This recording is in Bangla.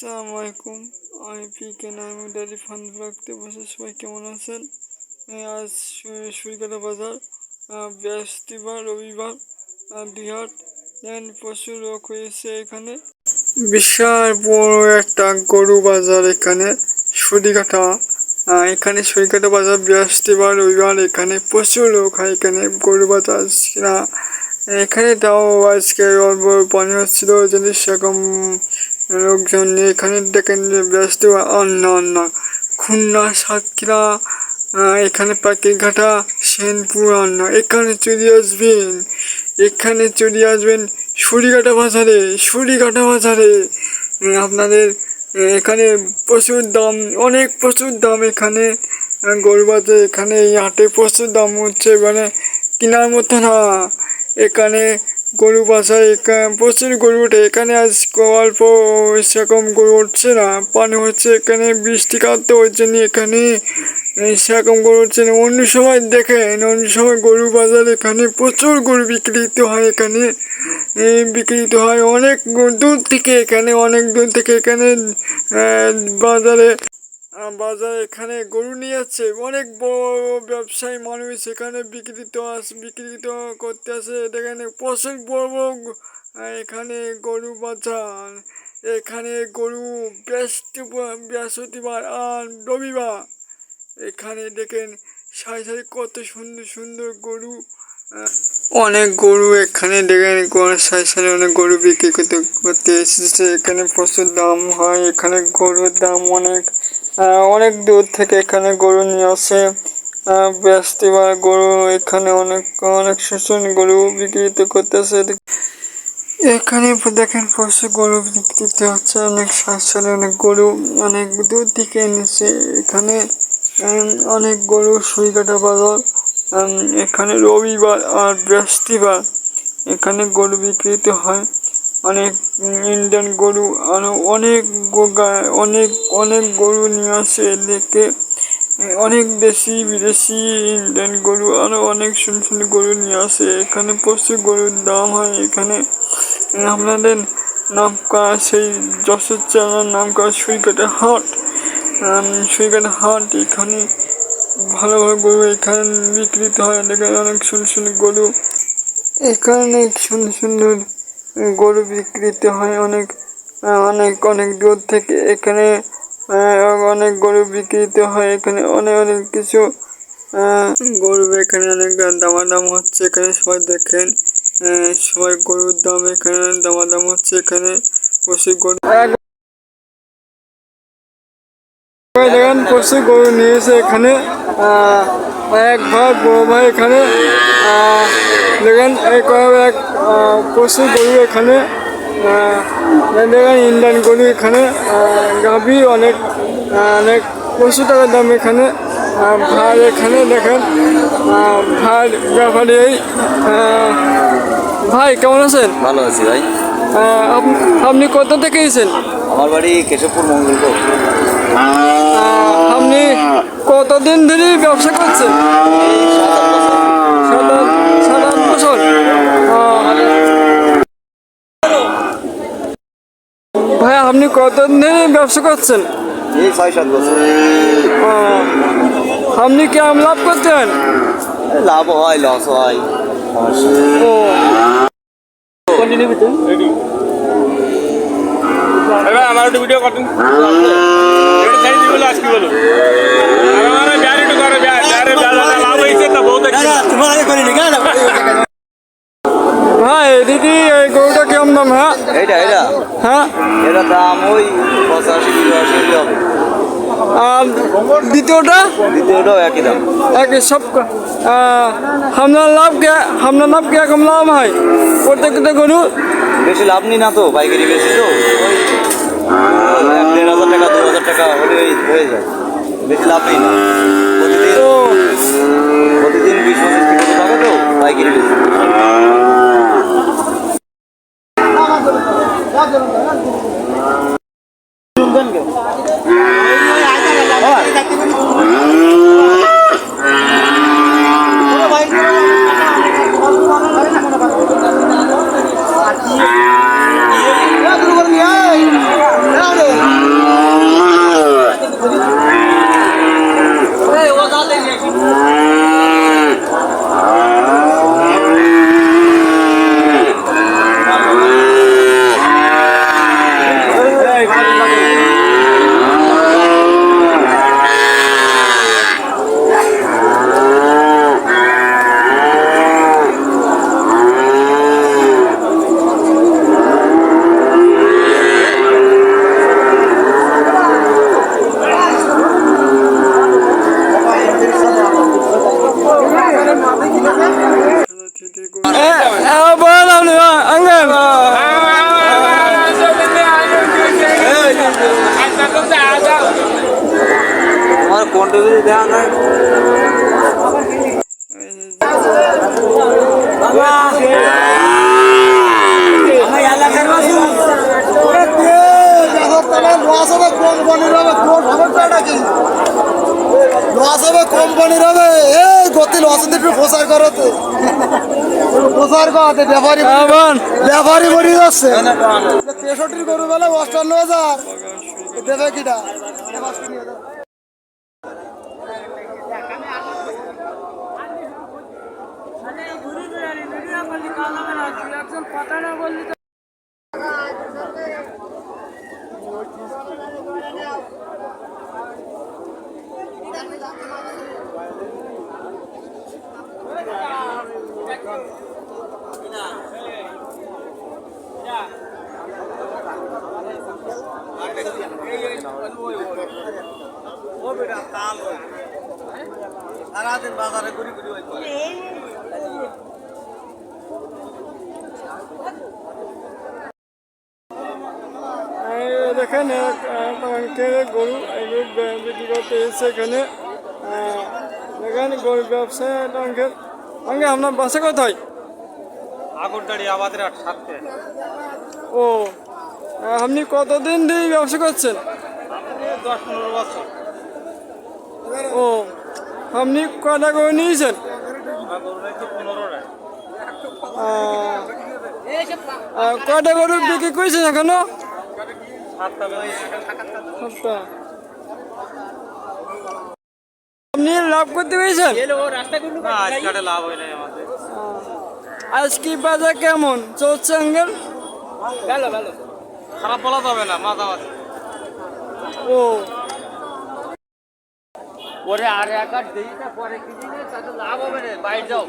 আসসালামু আলাইকুম। আমি পিকে নামি ডেয়ারি ফার্ম রাখতে বসে সবাই কেমন আছেন? আজ সুইগাটা বাজার বৃহস্পতিবার রবিবার দিহাট দেন প্রচুর লোক হয়েছে এখানে। বিশাল বড় একটা গরু বাজার এখানে সুরিঘাটা। এখানে সুরিঘাটা বাজার বৃহস্পতিবার রবিবার এখানে প্রচুর লোক হয় এখানে গরু বাজার। এখানে তাও আজকে অল্প পানি হচ্ছিল যদি সেরকম লোকজন নিয়ে এখানে দেখেন ব্যস্ত অন্য খুলনা সাতক্ষীরা এখানে পাখিরঘাটা সেনপুর এখানে চলে আসবেন সুরিঘাটা বাজারে আপনাদের এখানে প্রচুর দাম প্রচুর দাম এখানে গরু বাজারে। এখানে এই হাটে প্রচুর দাম হচ্ছে মানে কেনার মতো না। এখানে গরু বাজারে প্রচুর গরু ওঠে এখানে। আজ অল্প সেরকম গরু উঠছে না, পানি হচ্ছে এখানে বৃষ্টি কাটতে হচ্ছে না এখানে সেরকম গরু উঠছে না। অন্য সময় দেখেন অন্য সময় গরু বাজার এখানে প্রচুর গরু বিক্রিত হয় এখানে অনেক দূর থেকে এখানে বাজারে এখানে গরু নিয়ে যাচ্ছে অনেক বড় ব্যবসায়ী মানুষ এখানে বিক্রিত করতে আসে। দেখেন প্রচুর বড় এখানে গরু বাজার। এখানে গরু বৃহস্পতিবার আর রবিবার এখানে দেখেন সারি কত সুন্দর সুন্দর গরু। অনেক গরু এখানে দেখেন সারি অনেক গরু বিক্রি করতে এসেছে এখানে। প্রচুর দাম হয় এখানে গরুর দাম অনেক দূর থেকে এখানে গরু নিয়ে আসে বৃহস্পতিবার। গরু এখানে অনেক সুন্দর গরু বিক্রিত করতেছে এখানে দেখেন প্রচুর গরু বিক্রিত হচ্ছে অনেক অনেক গরু অনেক দূর থেকে এনেছে এখানে অনেক গরু সুইঘাটা বাজার। এখানে রবিবার আর বৃহস্পতিবার এখানে গরু বিক্রিত হয় অনেক ইন্ডিয়ান গরু আর অনেক গরু নিয়ে আসে এদিকে অনেক দেশি বিদেশি ইন্ডিয়ান গরু আরো অনেক সুন্দর গরু নিয়ে আসে এখানে। প্রচুর গরুর দাম হয় এখানে। আপনাদের নাম করা সেই যশোর জেলার নাম করা সুইঘাটা হাট এখানে ভালো গরু এখানে বিক্রিত হয়। দেখেন অনেক সুন্দর গরু এখানে সুন্দর গরু বিক্রিত হয় অনেক দূর থেকে এখানে অনেক গরু বিক্রিত হয় এখানে অনেক কিছু গরু এখানে অনেক দাম হচ্ছে এখানে সবাই দেখেন সবাই গরুর দাম এখানে দাম হচ্ছে এখানে প্রচুর গরু দেখেন প্রচুর গরু নিয়েছে এখানে এক ভাই বড় ভাই এখানে দেখেন প্রচুর গরু এখানে দেখেন ইন্ডিয়ান গরু এখানে গাভী অনেক প্রচুর টাকার দাম এখানে। ভাই এখানে দেখেন ভাই ব্যাপারী ভাই কেমন আছেন? ভালো আছি ভাই। আপনি কোথা থেকে এসেছেন? আমার বাড়ি কেশবপুর মঙ্গলপুর। আপনি কতদিন ধরে ব্যবসা করছেন? 7-8 বছর। ভাই আপনি কতদিন ধরে ব্যবসা করছেন? এই 6-7 বছর। আপনি কেমন লাভ করতেন? লাভ হয় লস হয়। আমার একটু ভিডিও করতেন আজকে বলো ভাই দিদি এই গরুটা কেমন দাম? এটা এটা দাম ওই 85-82 হবে। আর দ্বিতীয়টাও একই দাম একই সব। আপনার লাভ কিরকম লাভ হয় প্রত্যেকটা গরু? বেশি লাভ নি না তো, পাইকারি বেশি তো ওই 1,500 টাকা 2,000 টাকা হলে হয়ে যায়, বেশি লাভ নেই না। প্রতিদিন 20-25 কিলো থাকে তো পাইকারি বেশি। Yeah. দেখা যায়। আমার এলাকার মানুষ কোম্পানির হবে এই গতি লস একটু প্রচার করো তো প্রচার করতে ব্যাপারই মরে যাচ্ছে 63 গরু বেলা 58,000 দেবে কিটা সারাদিন বাজারে ঘুরি ঘুরি ওই করে। দেখেন অঙ্কের গরু এগুলো বিক্রি করতে এসেছে এখানে দেখেন গরু ব্যবসায় অঙ্কের অঙ্কে আপনার বাসা কোথায়? আগরদাড়ি আমাদের আর সাথে ও আপনি কতদিন দিয়ে ব্যবসা করছেন? 10-15 বছর। ও আপনি কটা গরু নিয়েছেন? গরু নাকি 15টা। কটা গরু বিক্রি করেছেন এখনো? 7টা আচ্ছা। আপনি লাভ করতে পেরেছেন? না আজকাটে লাভ হয় নাই আমাদের। আজকে বাজার কেমন চলছে আঙ্কেল? খারাপ বলা যাবে না মাঝামাঝি। ও পরে আর একার দিইটা পরে কিনে তাতে লাভ হবে না বাইরে যাও